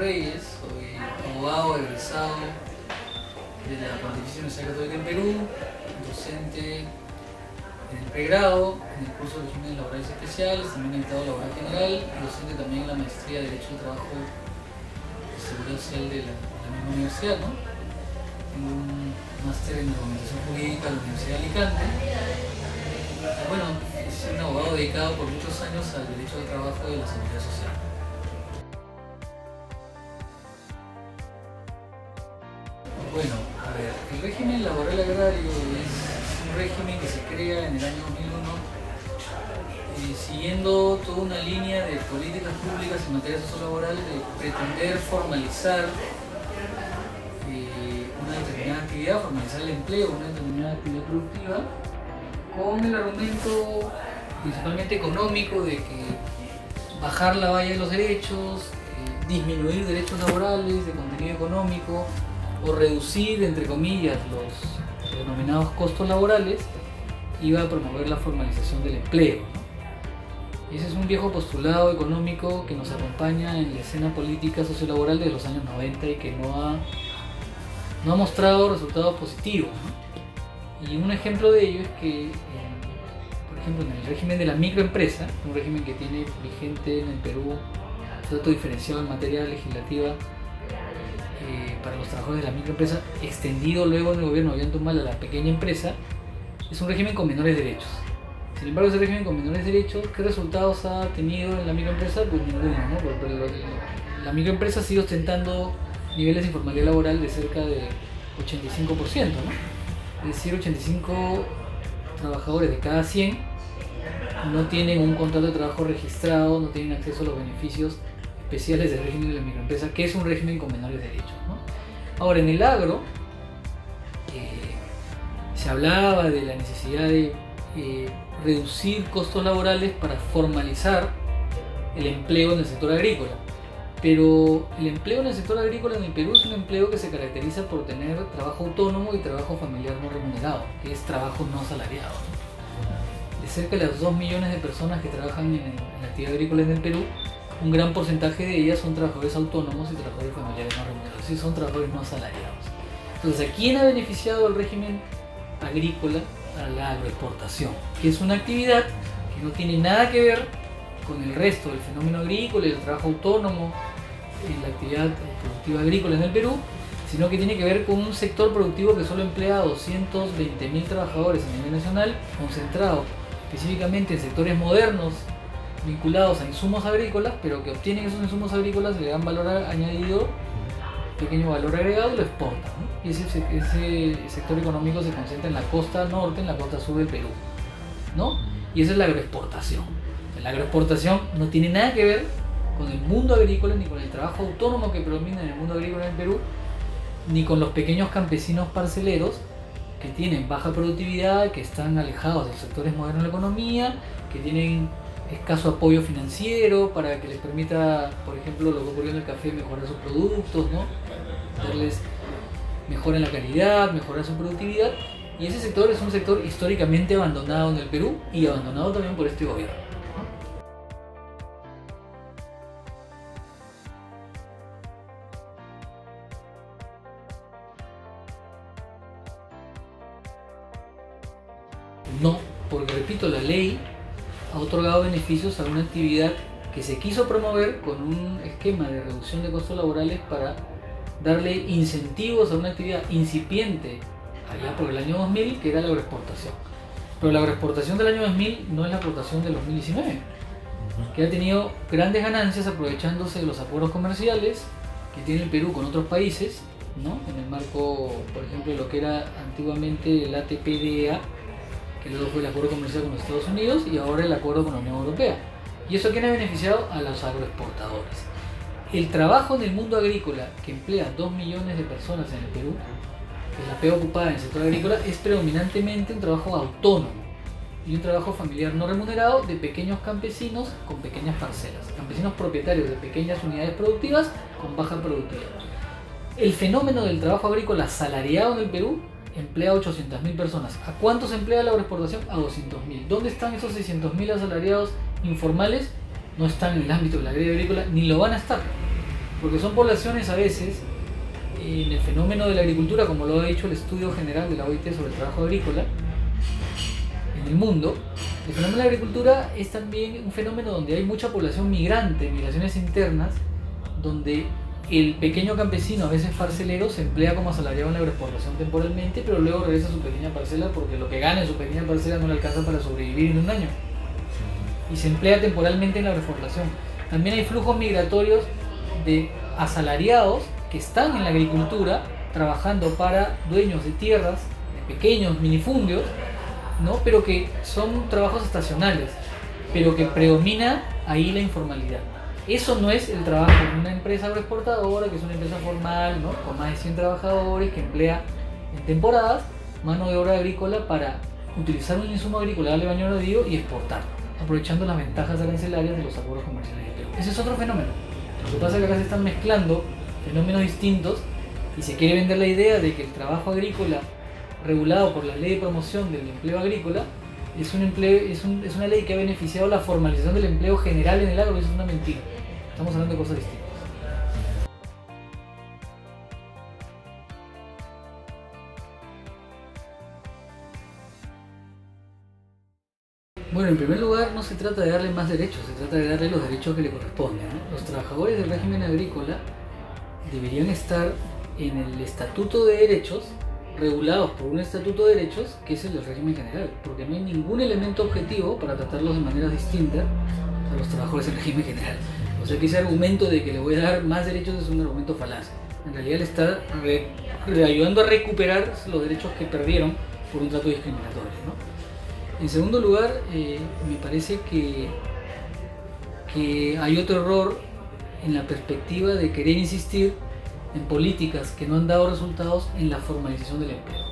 Reyes, soy abogado egresado de la Pontificia Universidad Católica del Perú, docente en el pregrado, en el curso de regímenes laborales especiales, también dictado laboral general y docente también en la maestría de Derecho del Trabajo y Seguridad Social de la misma universidad, ¿no? Tengo un máster en Argumentación Jurídica de la Universidad de Alicante. Y bueno, soy un abogado dedicado por muchos años al derecho del trabajo y de la seguridad social. Bueno, a ver, el régimen laboral agrario es un régimen que se crea en el año 2001 siguiendo toda una línea de políticas públicas en materia sociolaboral de pretender formalizar una determinada actividad, formalizar el empleo, una determinada actividad productiva, con el argumento principalmente económico de que bajar la valla de los derechos, disminuir derechos laborales de contenido económico o reducir, entre comillas, los denominados costos laborales, iba a promover la formalización del empleo, ¿no? Ese es un viejo postulado económico que nos acompaña en la escena política sociolaboral de los años 90 y que no ha mostrado resultados positivos, ¿no? Y un ejemplo de ello es que, por ejemplo, en el régimen de la microempresa, un régimen que tiene vigente en el Perú, trato diferenciado en materia legislativa para los trabajadores de la microempresa, extendido luego en el gobierno de Ollanta Humala a la pequeña empresa, es un régimen con menores derechos. Sin embargo, ese régimen con menores derechos, ¿qué resultados ha tenido en la microempresa? Pues ninguno, ¿no? Porque la microempresa sigue ostentando niveles de informalidad laboral de cerca de 85%, ¿no? Es decir, 85 trabajadores de cada 100 no tienen un contrato de trabajo registrado, no tienen acceso a los beneficios especiales del régimen de la microempresa, que es un régimen con menores derechos, ¿no? Ahora, en el agro se hablaba de la necesidad de reducir costos laborales para formalizar el empleo en el sector agrícola. Pero el empleo en el sector agrícola en el Perú es un empleo que se caracteriza por tener trabajo autónomo y trabajo familiar no remunerado, que es trabajo no asalariado. De cerca de las 2 millones de personas que trabajan en la actividad agrícola en el Perú, un gran porcentaje de ellas son trabajadores autónomos y trabajadores familiares no remunerados, es decir, son trabajadores no asalariados. Entonces, ¿a quién ha beneficiado el régimen agrícola? A la agroexportación, que es una actividad que no tiene nada que ver con el resto del fenómeno agrícola y el trabajo autónomo en la actividad productiva agrícola en el Perú, sino que tiene que ver con un sector productivo que solo emplea a 220.000 trabajadores a nivel nacional, concentrado específicamente en sectores modernos vinculados a insumos agrícolas, pero que obtienen esos insumos agrícolas, le dan valor añadido, pequeño valor agregado y lo exportan, ¿no? Y ese sector económico se concentra en la costa norte, en la costa sur del Perú, ¿no? Y esa es la agroexportación. La agroexportación no tiene nada que ver con el mundo agrícola, ni con el trabajo autónomo que predomina en el mundo agrícola en el Perú, ni con los pequeños campesinos parceleros que tienen baja productividad, que están alejados de los sectores modernos de la economía, que tienen escaso apoyo financiero para que les permita, por ejemplo, lo que ocurrió en el café, mejorar sus productos, ¿no? Darles mejora en la calidad, mejorar su productividad. Y ese sector es un sector históricamente abandonado en el Perú y abandonado también por este gobierno. No, porque repito, la ley ha otorgado beneficios a una actividad que se quiso promover con un esquema de reducción de costos laborales para darle incentivos a una actividad incipiente allá por el año 2000, que era la agroexportación. Pero la agroexportación del año 2000 no es la exportación del 2019, que ha tenido grandes ganancias aprovechándose de los acuerdos comerciales que tiene el Perú con otros países, ¿no? En el marco, por ejemplo, de lo que era antiguamente el ATP-DEA, que luego fue el acuerdo comercial con los Estados Unidos y ahora el acuerdo con la Unión Europea. ¿Y eso a quién ha beneficiado? A los agroexportadores. El trabajo en el mundo agrícola, que emplea 2 millones de personas en el Perú, que es la pega ocupada en el sector agrícola, es predominantemente un trabajo autónomo y un trabajo familiar no remunerado de pequeños campesinos con pequeñas parcelas, campesinos propietarios de pequeñas unidades productivas con baja productividad. El fenómeno del trabajo agrícola asalariado en el Perú emplea a 800.000 personas. ¿A cuántos emplea la agroexportación? A 200.000. ¿Dónde están esos 600.000 asalariados informales? No están en el ámbito de la actividad agrícola, ni lo van a estar, porque son poblaciones a veces, en el fenómeno de la agricultura, como lo ha dicho el estudio general de la OIT sobre el trabajo agrícola en el mundo, el fenómeno de la agricultura es también un fenómeno donde hay mucha población migrante, migraciones internas, donde el pequeño campesino, a veces parcelero, se emplea como asalariado en la agroexportación temporalmente, pero luego regresa a su pequeña parcela porque lo que gana en su pequeña parcela no le alcanza para sobrevivir en un año. Y se emplea temporalmente en la agroexportación. También hay flujos migratorios de asalariados que están en la agricultura trabajando para dueños de tierras, de pequeños minifundios, ¿no? Pero que son trabajos estacionales, pero que predomina ahí la informalidad. Eso no es el trabajo de una empresa agroexportadora, que es una empresa formal, ¿no? Con más de 100 trabajadores, que emplea en temporadas mano de obra agrícola para utilizar un insumo agrícola, darle baño agradío y exportarlo, aprovechando las ventajas arancelarias de los acuerdos comerciales. Ese es otro fenómeno. Lo que pasa es que acá se están mezclando fenómenos distintos y se quiere vender la idea de que el trabajo agrícola regulado por la ley de promoción del empleo agrícola es una ley que ha beneficiado la formalización del empleo general en el agro, y eso es una mentira. Estamos hablando de cosas distintas. Bueno, en primer lugar, no se trata de darle más derechos, se trata de darle los derechos que le corresponden, ¿no? Los trabajadores del régimen agrícola deberían estar en el estatuto de derechos, regulados por un estatuto de derechos que es el del régimen general, porque no hay ningún elemento objetivo para tratarlos de manera distinta a los trabajadores del régimen general. O sea que ese argumento de que le voy a dar más derechos es un argumento falaz. En realidad le está ayudando a recuperar los derechos que perdieron por un trato discriminatorio, ¿no? En segundo lugar, me parece que hay otro error en la perspectiva de querer insistir en políticas que no han dado resultados en la formalización del empleo,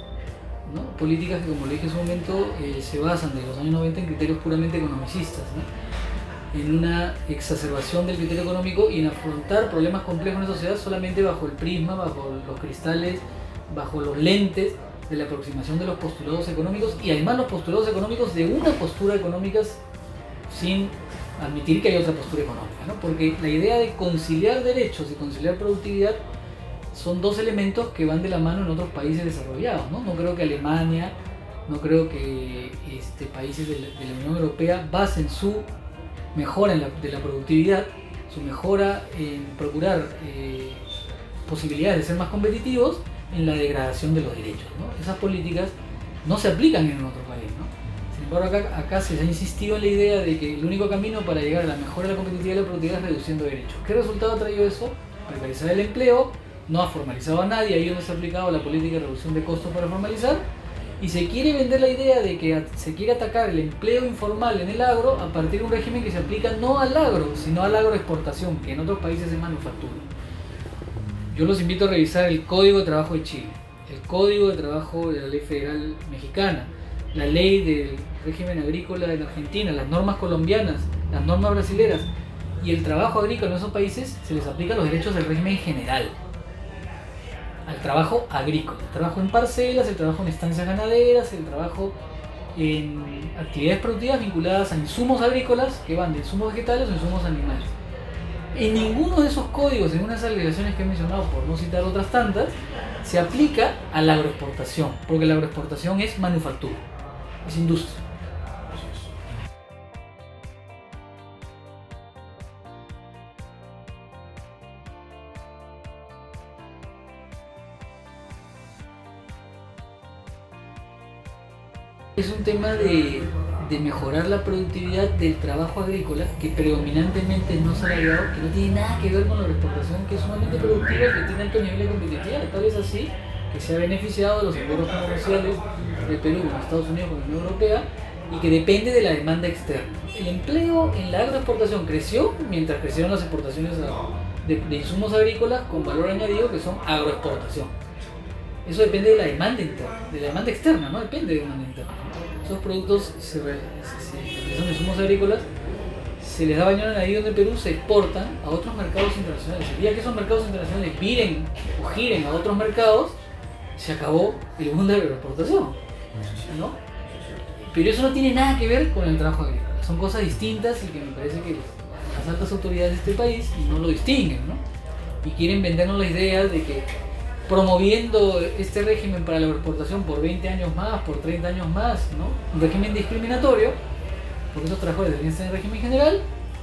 ¿no? Políticas que, como le dije en su momento, se basan desde los años 90 en criterios puramente economicistas, ¿no? En una exacerbación del criterio económico y en afrontar problemas complejos en la sociedad solamente bajo el prisma, bajo los cristales, bajo los lentes de la aproximación de los postulados económicos, y además los postulados económicos de una postura económica sin admitir que hay otra postura económica, ¿no? Porque la idea de conciliar derechos y conciliar productividad son dos elementos que van de la mano en otros países desarrollados, ¿no? No creo que Alemania, no creo que países de la Unión Europea basen su mejora de la productividad, su mejora en procurar posibilidades de ser más competitivos en la degradación de los derechos, ¿no? Esas políticas no se aplican en otro país, ¿no? Sin embargo, acá se ha insistido en la idea de que el único camino para llegar a la mejora de la competitividad y la productividad es reduciendo derechos. ¿Qué resultado ha traído eso? Precarizar el empleo, no ha formalizado a nadie, ahí donde se ha aplicado la política de reducción de costos para formalizar, y se quiere vender la idea de que se quiere atacar el empleo informal en el agro a partir de un régimen que se aplica no al agro, sino a la agroexportación, que en otros países es manufactura. Yo los invito a revisar el Código de Trabajo de Chile, el Código de Trabajo de la Ley Federal Mexicana, la Ley del Régimen Agrícola en Argentina, las normas colombianas, las normas brasileras, y el trabajo agrícola en esos países se les aplican los derechos del régimen general al trabajo agrícola, el trabajo en parcelas, el trabajo en estancias ganaderas, el trabajo en actividades productivas vinculadas a insumos agrícolas que van de insumos vegetales o insumos animales. En ninguno de esos códigos, en unas alegaciones que he mencionado, por no citar otras tantas, se aplica a la agroexportación, porque la agroexportación es manufactura, es industria. Es un tema de mejorar la productividad del trabajo agrícola, que predominantemente es no salariado, que no tiene nada que ver con la agroexportación, que es sumamente productiva y que tiene alto nivel de competitividad. Tal vez así que se ha beneficiado de los acuerdos comerciales de Perú con Estados Unidos, con la Unión Europea, y que depende de la demanda externa. El empleo en la agroexportación creció mientras crecieron las exportaciones de insumos agrícolas con valor añadido, que son agroexportación. Eso depende de la demanda interna, de la demanda externa, no depende de demanda interna. Esos productos que son insumos agrícolas, se les da baño añadido en el Perú, se exportan a otros mercados internacionales. El día que esos mercados internacionales viren o giren a otros mercados, se acabó el mundo de la agroexportación, ¿no? Pero eso no tiene nada que ver con el trabajo agrícola. Son cosas distintas y que me parece que las altas autoridades de este país no lo distinguen, ¿no? y quieren vendernos la idea de que promoviendo este régimen para la exportación por 20 años más, por 30 años más, ¿no? Un régimen discriminatorio, porque esos trabajadores deberían estar en régimen general,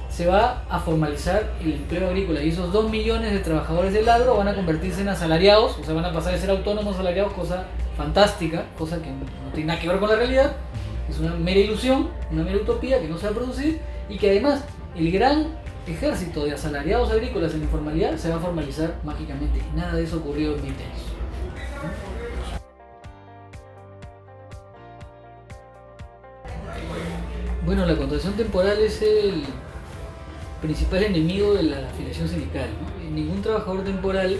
se va a formalizar el empleo agrícola y esos 2 millones de trabajadores del agro van a convertirse en asalariados, o sea, van a pasar de ser autónomos a asalariados, cosa fantástica, cosa que no tiene nada que ver con la realidad, es una mera ilusión, una mera utopía que no se va a producir y que además el gran ejército de asalariados agrícolas en informalidad se va a formalizar mágicamente y nada de eso ocurrió en 20 años. Bueno, la contratación temporal es el principal enemigo de la afiliación sindical, ¿no? Ningún trabajador temporal,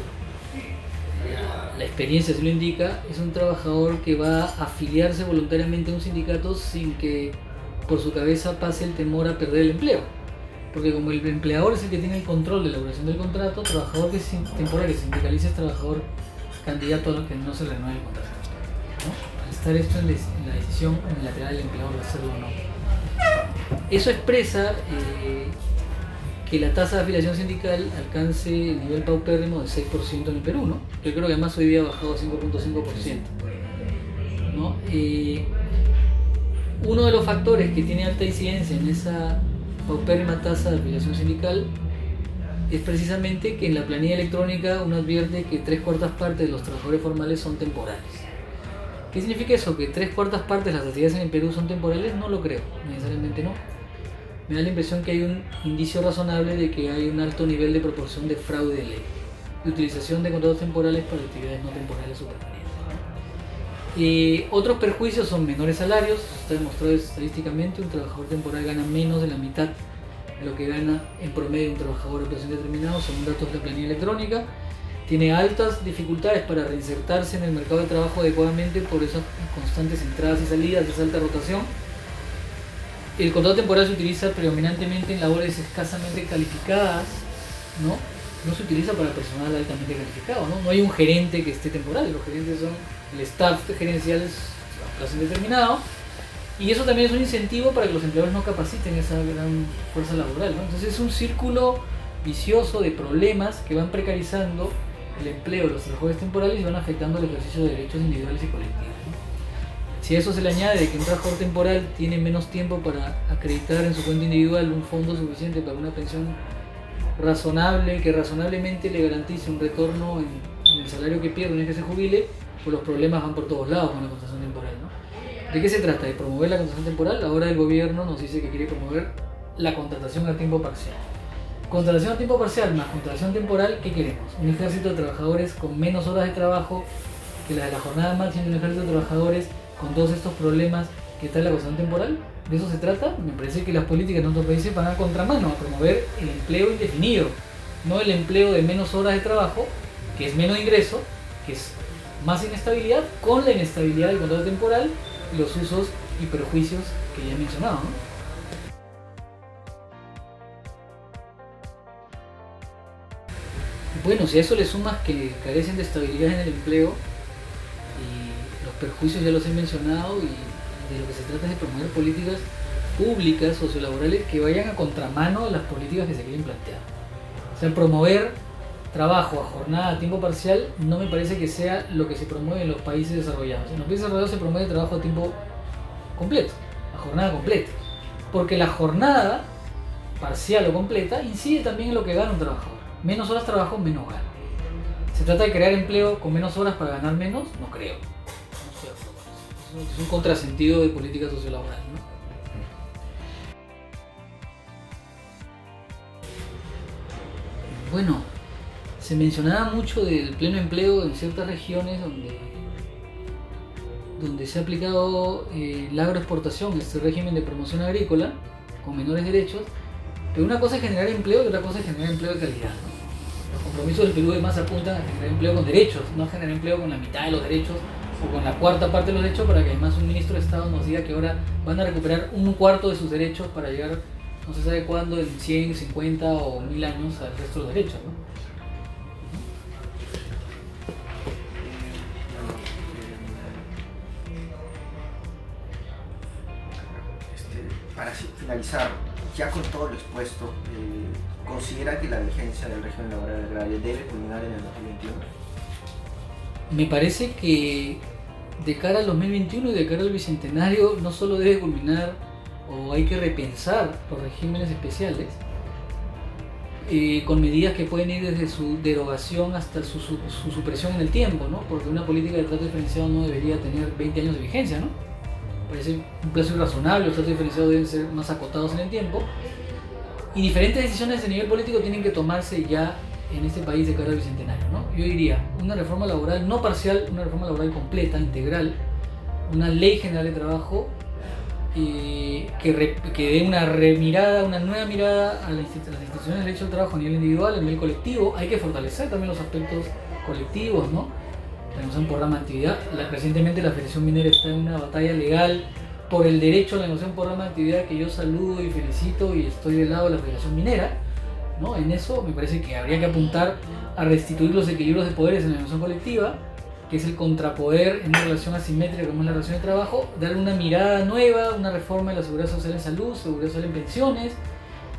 la experiencia se lo indica, es un trabajador que va a afiliarse voluntariamente a un sindicato sin que por su cabeza pase el temor a perder el empleo. Porque como el empleador es el que tiene el control de la duración del contrato, trabajador que es temporal que sindicaliza es trabajador candidato a que no se renueve el contrato, ¿no? Al estar esto en la decisión unilateral del empleador de hacerlo o no. Eso expresa que la tasa de afiliación sindical alcance el nivel paupérrimo de 6% en el Perú, ¿no? Yo creo que además hoy día ha bajado a 5.5%, ¿no? Uno de los factores que tiene alta incidencia en esa paupérrima tasa de afiliación sindical es precisamente que en la planilla electrónica uno advierte que 3/4 partes de los trabajadores formales son temporales. ¿Qué significa eso? ¿Que 3/4 partes de las actividades en el Perú son temporales? No lo creo, necesariamente no. Me da la impresión que hay un indicio razonable de que hay un alto nivel de proporción de fraude de ley, de utilización de contratos temporales para actividades no temporales o permanentes. Otros perjuicios son menores salarios, está demostrado estadísticamente, un trabajador temporal gana menos de la mitad de lo que gana en promedio un trabajador a plazo indeterminado, según datos de la planilla electrónica. Tiene altas dificultades para reinsertarse en el mercado de trabajo adecuadamente por esas constantes entradas y salidas, esa alta rotación. El contrato temporal se utiliza predominantemente en labores escasamente calificadas, ¿no? No se utiliza para personal altamente calificado, ¿no? No hay un gerente que esté temporal, los gerentes son el staff gerencial a plazo indeterminado, y eso también es un incentivo para que los empleadores no capaciten esa gran fuerza laboral, ¿no? Entonces es un círculo vicioso de problemas que van precarizando el empleo de los trabajadores temporales y van afectando el ejercicio de derechos individuales y colectivos, ¿no? Si a eso se le añade que un trabajador temporal tiene menos tiempo para acreditar en su cuenta individual un fondo suficiente para una pensión razonable, que razonablemente le garantice un retorno en el salario que pierde una vez que se jubile, pues los problemas van por todos lados con la contratación temporal, ¿no? ¿De qué se trata? ¿De promover la contratación temporal? Ahora el gobierno nos dice que quiere promover la contratación a tiempo parcial. Contratación a tiempo parcial más contratación temporal, ¿qué queremos? Un ejército de trabajadores con menos horas de trabajo que la de la jornada máxima, un ejército de trabajadores con todos estos problemas que está en la contratación temporal. ¿De eso se trata? Me parece que las políticas en nuestros países van a contramano, a promover el empleo indefinido, no el empleo de menos horas de trabajo, que es menos ingreso, que es más inestabilidad, con la inestabilidad del contrato temporal y los usos y perjuicios que ya he mencionado, ¿no? Bueno, si a eso le sumas que carecen de estabilidad en el empleo y los perjuicios ya los he mencionado, y de lo que se trata es de promover políticas públicas, sociolaborales, que vayan a contramano de las políticas que se quieren plantear. O sea, promover trabajo a jornada a tiempo parcial no me parece que sea lo que se promueve en los países desarrollados. En los países desarrollados se promueve trabajo a tiempo completo, a jornada completa, porque la jornada parcial o completa incide también en lo que gana un trabajador. Menos horas trabajo, menos gano. ¿Se trata de crear empleo con menos horas para ganar menos? No creo. No estoy de acuerdo con eso. Es un contrasentido de política sociolaboral, ¿no? Bueno, se mencionaba mucho del pleno empleo en ciertas regiones donde se ha aplicado la agroexportación, este régimen de promoción agrícola con menores derechos, pero una cosa es generar empleo y otra cosa es generar empleo de calidad, ¿no? Los compromisos del Perú además apuntan a generar empleo con derechos, no a generar empleo con la mitad de los derechos o con la cuarta parte de los derechos, para que además un ministro de Estado nos diga que ahora van a recuperar un cuarto de sus derechos para llegar, no se sabe cuándo, en 100, 50 o 1000 años al resto de los derechos, ¿no? Para finalizar, ya con todo lo expuesto, ¿considera que la vigencia del régimen laboral agrario debe culminar en el 2021? Me parece que de cara al 2021 y de cara al bicentenario no solo debe culminar o hay que repensar los regímenes especiales con medidas que pueden ir desde su derogación hasta su supresión en el tiempo, ¿no? Porque una política de trato diferenciado no debería tener 20 años de vigencia, ¿no? Parece un plazo irrazonable, los tratos diferenciados deben ser más acotados en el tiempo. Y diferentes decisiones de nivel político tienen que tomarse ya en este país de cara al bicentenario, ¿no? Yo diría, una reforma laboral no parcial, una reforma laboral completa, integral, una ley general de trabajo que dé una remirada, una nueva mirada a las instituciones de derecho al trabajo a nivel individual, a nivel colectivo. Hay que fortalecer también los aspectos colectivos, ¿no? Tenemos un programa de actividad. Recientemente la Federación Minera está en una batalla legal por el derecho a la negociación de un programa de actividad que yo saludo y felicito y estoy del lado de la Federación Minera, ¿no? En eso me parece que habría que apuntar a restituir los equilibrios de poderes en la negociación colectiva, que es el contrapoder en una relación asimétrica como es la relación de trabajo, darle una mirada nueva, una reforma de la seguridad social en salud, seguridad social en pensiones.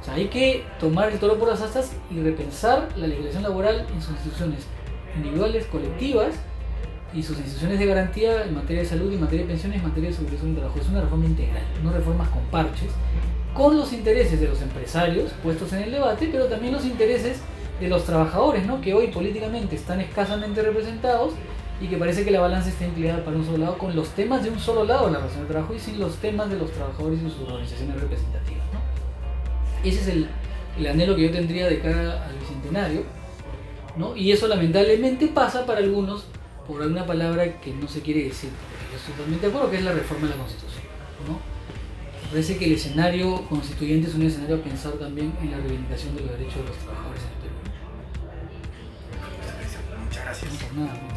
O sea, hay que tomar el toro por las astas y repensar la legislación laboral en sus instituciones individuales, colectivas, y sus instituciones de garantía en materia de salud, en materia de pensiones, en materia de seguridad social en trabajo. Es una reforma integral, no reformas con parches, con los intereses de los empresarios puestos en el debate, pero también los intereses de los trabajadores, ¿no? Que hoy políticamente están escasamente representados y que parece que la balanza está inclinada para un solo lado, con los temas de un solo lado de la relación de trabajo y sin los temas de los trabajadores y sus organizaciones representativas, ¿no? Ese es el anhelo que yo tendría de cara al bicentenario, ¿no? Y eso lamentablemente pasa para algunos por alguna palabra que no se quiere decir, porque yo estoy totalmente de acuerdo, que es la reforma de la Constitución, ¿no? Parece que el escenario constituyente es un escenario a pensar también en la reivindicación de los derechos de los trabajadores en el Perú. Muchas gracias. No, por nada.